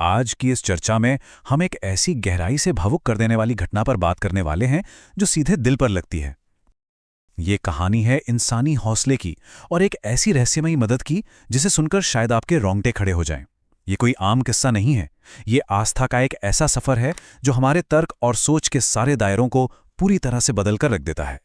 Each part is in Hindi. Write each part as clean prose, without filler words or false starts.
आज की इस चर्चा में हम एक ऐसी गहराई से भावुक कर देने वाली घटना पर बात करने वाले हैं जो सीधे दिल पर लगती है। ये कहानी है इंसानी हौसले की और एक ऐसी रहस्यमयी मदद की जिसे सुनकर शायद आपके रोंगटे खड़े हो जाएं। ये कोई आम किस्सा नहीं है, ये आस्था का एक ऐसा सफर है जो हमारे तर्क और सोच के सारे दायरों को पूरी तरह से बदलकर रख देता है।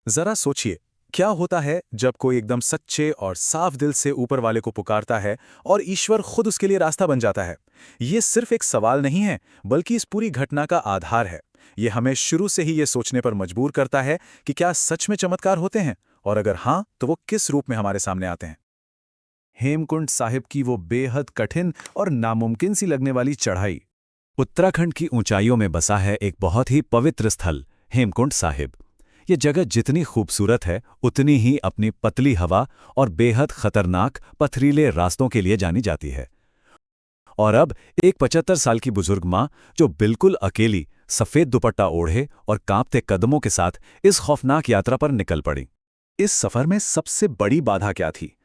जरा सोचिए, क्या होता है जब कोई एकदम सच्चे और साफ दिल से ऊपर वाले को पुकारता है और ईश्वर खुद उसके लिए रास्ता बन जाता है। ये सिर्फ एक सवाल नहीं है, बल्कि इस पूरी घटना का आधार है। ये हमें शुरू से ही ये सोचने पर मजबूर करता है कि क्या सच में चमत्कार होते हैं, और अगर हाँ, तो वो किस रूप में हमारे सामने आते हैं। हेमकुंड साहिब की वो बेहद कठिन और नामुमकिन सी लगने वाली चढ़ाई। उत्तराखंड की ऊंचाइयों में बसा है एक बहुत ही पवित्र स्थल हेमकुंड साहिब। ये जगह जितनी खूबसूरत है उतनी ही अपनी पतली हवा और बेहद खतरनाक पथरीले रास्तों के लिए जानी जाती है। और अब एक 75 साल की बुजुर्ग माँ जो बिल्कुल अकेली सफेद दुपट्टा ओढ़े और कांपते कदमों के साथ इस खौफनाक यात्रा पर निकल पड़ी। इस सफर में सबसे बड़ी बाधा क्या थी?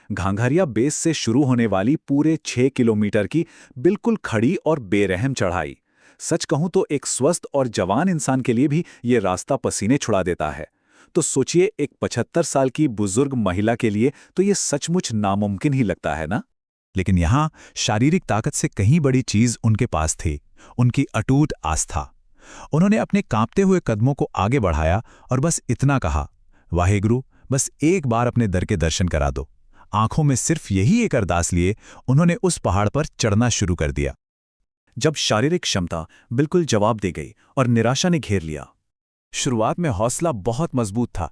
घांघरिया बेस से शुरू होने वाली पूरे 6 किलोमीटर की बिल्कुल खड़ी और बेरहम चढ़ाई। सच कहूं तो एक स्वस्थ और जवान इंसान के लिए भी ये रास्ता पसीने छुड़ा देता है। तो सोचिए, एक 75 साल की बुजुर्ग महिला के लिए तो ये सचमुच नामुमकिन ही लगता है ना। लेकिन यहाँ शारीरिक ताकत से कहीं बड़ी चीज उनके पास थी, उनकी अटूट आस्था। उन्होंने अपने कांपते हुए कदमों को आगे बढ़ाया और बस इतना कहा, वाहेगुरु, बस एक बार अपने दर के दर्शन करा दो। आंखों में सिर्फ यही एक अरदास लिए उन्होंने उस पहाड़ पर चढ़ना शुरू कर दिया। जब शारीरिक क्षमता बिल्कुल जवाब दे गई और निराशा ने घेर लिया। शुरुआत में हौसला बहुत मजबूत था,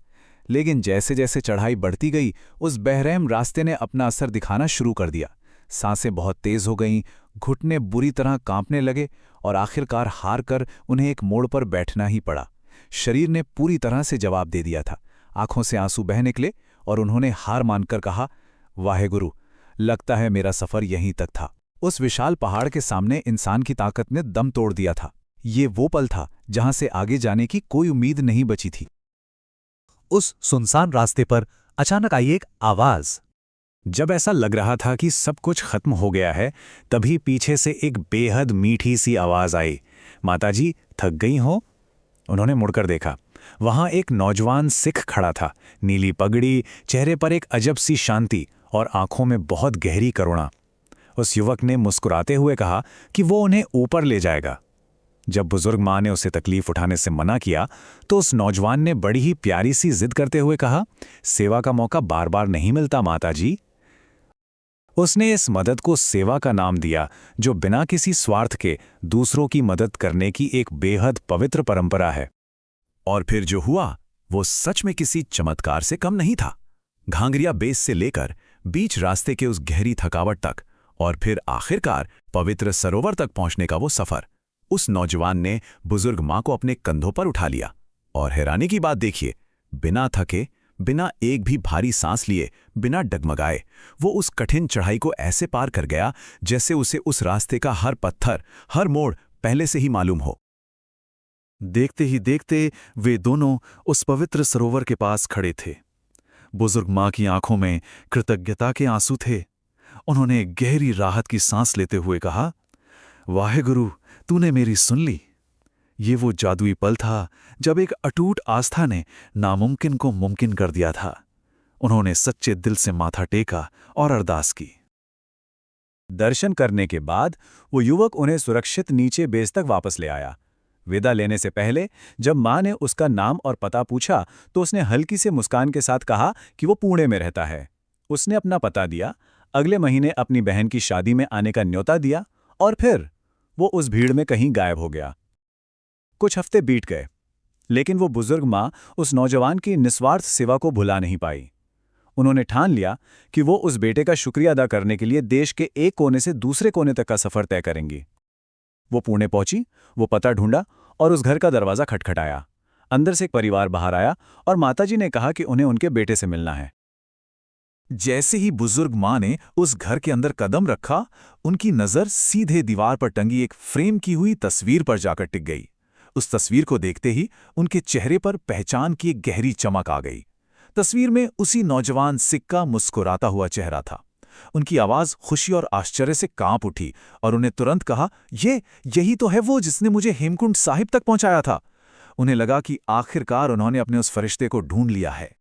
लेकिन जैसे जैसे चढ़ाई बढ़ती गई उस बेरहम रास्ते ने अपना असर दिखाना शुरू कर दिया। सांसें बहुत तेज हो गईं, घुटने बुरी तरह कांपने लगे और आखिरकार हार कर उन्हें एक मोड़ पर बैठना ही पड़ा। शरीर ने पूरी तरह से जवाब दे दिया था। आंखों से आंसू बह निकले और उन्होंने हार मानकर कहा, वाहेगुरु, लगता है मेरा सफर यहीं तक था। उस विशाल पहाड़ के सामने इंसान की ताकत ने दम तोड़ दिया था। ये वो पल था जहां से आगे जाने की कोई उम्मीद नहीं बची थी। उस सुनसान रास्ते पर अचानक आई एक आवाज। जब ऐसा लग रहा था कि सब कुछ खत्म हो गया है, तभी पीछे से एक बेहद मीठी सी आवाज आई, माताजी, थक गई हो? उन्होंने मुड़कर देखा। वहां एक नौजवान सिख खड़ा था, नीली पगड़ी, चेहरे पर एक अजब सी शांति और आंखों में बहुत गहरी करुणा। उस युवक ने मुस्कुराते हुए कहा कि वो उन्हें ऊपर ले जाएगा। जब बुजुर्ग माँ ने उसे तकलीफ उठाने से मना किया, तो उस नौजवान ने बड़ी ही प्यारी सी जिद करते हुए कहा, सेवा का मौका बार बार नहीं मिलता माताजी। उसने इस मदद को सेवा का नाम दिया, जो बिना किसी स्वार्थ के दूसरों की मदद करने की एक बेहद पवित्र परंपरा है। और फिर जो हुआ वो सच में किसी चमत्कार से कम नहीं था। घांघरिया बेस से लेकर बीच रास्ते के उस गहरी थकावट तक और फिर आखिरकार पवित्र सरोवर तक पहुंचने का वो सफर, उस नौजवान ने बुजुर्ग मां को अपने कंधों पर उठा लिया। और हैरानी की बात देखिए, बिना थके, बिना एक भी भारी सांस लिए, बिना डगमगाए, वो उस कठिन चढ़ाई को ऐसे पार कर गया जैसे उसे उस रास्ते का हर पत्थर, हर मोड़ पहले से ही मालूम हो। देखते ही देखते वे दोनों उस पवित्र सरोवर के पास खड़े थे। बुजुर्ग मां की आंखों में कृतज्ञता के आंसू थे। उन्होंने गहरी राहत की सांस लेते हुए कहा, वाहेगुरु, तूने मेरी सुन ली। ये वो जादुई पल था जब एक अटूट आस्था ने नामुमकिन को मुमकिन कर दिया था। उन्होंने सच्चे दिल से माथा टेका और अरदास की। दर्शन करने के बाद वो युवक उन्हें सुरक्षित नीचे बेस तक वापस ले आया। विदा लेने से पहले जब मां ने उसका नाम और पता पूछा तो उसने हल्की से मुस्कान के साथ कहा कि वो पुणे में रहता है। उसने अपना पता दिया, अगले महीने अपनी बहन की शादी में आने का न्योता दिया और फिर वो उस भीड़ में कहीं गायब हो गया। कुछ हफ्ते बीत गए, लेकिन वो बुजुर्ग मां उस नौजवान की निस्वार्थ सेवा को भुला नहीं पाई। उन्होंने ठान लिया कि वो उस बेटे का शुक्रिया अदा करने के लिए देश के एक कोने से दूसरे कोने तक का सफर तय करेंगी। वो पुणे पहुंची, वो पता ढूंढा और उस घर का दरवाजा खटखटाया। अंदर से एक परिवार बाहर आया और माताजी ने कहा कि उन्हें उनके बेटे से मिलना है। जैसे ही बुजुर्ग मां ने उस घर के अंदर कदम रखा, उनकी नजर सीधे दीवार पर टंगी एक फ्रेम की हुई तस्वीर पर जाकर टिक गई। उस तस्वीर को देखते ही उनके चेहरे पर पहचान की एक गहरी चमक आ गई। तस्वीर में उसी नौजवान सिख का मुस्कुराता हुआ चेहरा था। उनकी आवाज़ खुशी और आश्चर्य से कांप उठी और उन्हें तुरंत कहा, यही तो है वो जिसने मुझे हेमकुंड साहिब तक पहुंचाया था। उन्हें लगा कि आखिरकार उन्होंने अपने उस फरिश्ते को ढूंढ लिया है।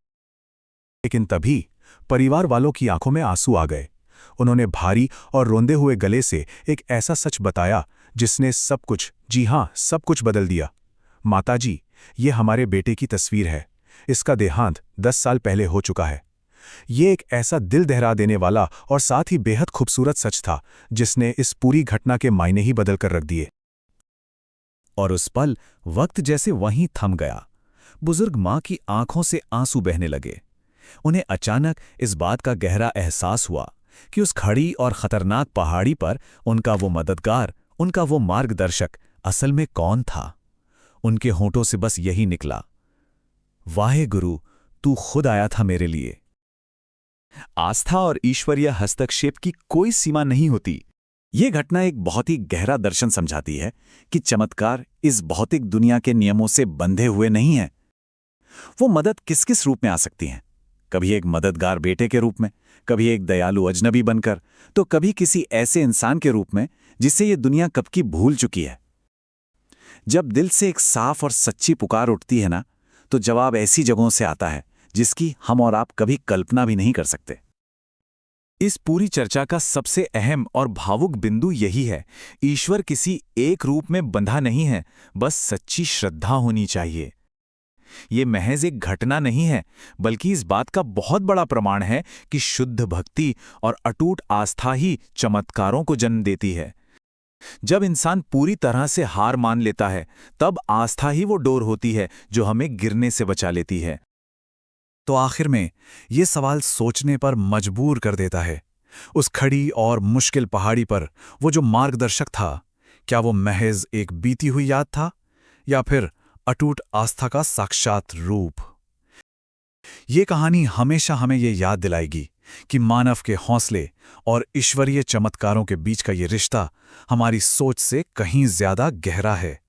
लेकिन तभी परिवार वालों की आंखों में आंसू आ गए। उन्होंने भारी और रोंदे हुए गले से एक ऐसा सच बताया जिसने सब कुछ, जी हां, सब कुछ बदल दिया। माताजी, ये हमारे बेटे की तस्वीर है। इसका देहांत 10 साल पहले हो चुका है। ये एक ऐसा दिल दहरा देने वाला और साथ ही बेहद खूबसूरत सच था जिसने इस पूरी घटना के मायने ही बदल कर रख दिए। और उस पल वक्त जैसे वहीं थम गया। बुजुर्ग मां की आंखों से आंसू बहने लगे। उन्हें अचानक इस बात का गहरा एहसास हुआ कि उस खड़ी और खतरनाक पहाड़ी पर उनका वो मददगार, उनका वो मार्गदर्शक असल में कौन था। उनके होंठों से बस यही निकला, वाहे गुरु, तू खुद आया था मेरे लिए। आस्था और ईश्वरीय हस्तक्षेप की कोई सीमा नहीं होती। ये घटना एक बहुत ही गहरा दर्शन समझाती है कि चमत्कार इस भौतिक दुनिया के नियमों से बंधे हुए नहीं हैं। वो मदद किस किस रूप में आ सकती हैं? कभी एक मददगार बेटे के रूप में, कभी एक दयालु अजनबी बनकर, तो कभी किसी ऐसे इंसान के रूप में जिसे ये दुनिया कब की भूल चुकी है। जब दिल से एक साफ और सच्ची पुकार उठती है ना, तो जवाब ऐसी जगहों से आता है जिसकी हम और आप कभी कल्पना भी नहीं कर सकते। इस पूरी चर्चा का सबसे अहम और भावुक बिंदु यही है, ईश्वर किसी एक रूप में बंधा नहीं है, बस सच्ची श्रद्धा होनी चाहिए। ये महज एक घटना नहीं है, बल्कि इस बात का बहुत बड़ा प्रमाण है कि शुद्ध भक्ति और अटूट आस्था ही चमत्कारों को जन्म देती है। जब इंसान पूरी तरह से हार मान लेता है, तब आस्था ही वो डोर होती है जो हमें गिरने से बचा लेती है। तो आखिर में ये सवाल सोचने पर मजबूर कर देता है। उस खड़ी और मुश्किल पहाड़ी पर वो जो मार्गदर्शक था, क्या वो महज एक बीती हुई याद था या फिर अटूट आस्था का साक्षात रूप? ये कहानी हमेशा हमें ये याद दिलाएगी कि मानव के हौसले और ईश्वरीय चमत्कारों के बीच का ये रिश्ता हमारी सोच से कहीं ज्यादा गहरा है।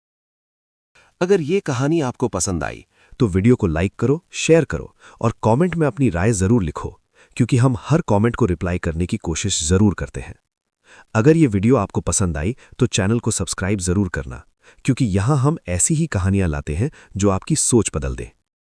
अगर ये कहानी आपको पसंद आई तो वीडियो को लाइक करो, शेयर करो और कमेंट में अपनी राय जरूर लिखो, क्योंकि हम हर कमेंट को रिप्लाई करने की कोशिश जरूर करते हैं। अगर ये वीडियो आपको पसंद आई तो चैनल को सब्सक्राइब जरूर करना, क्योंकि यहाँ हम ऐसी ही कहानियां लाते हैं जो आपकी सोच बदल दें।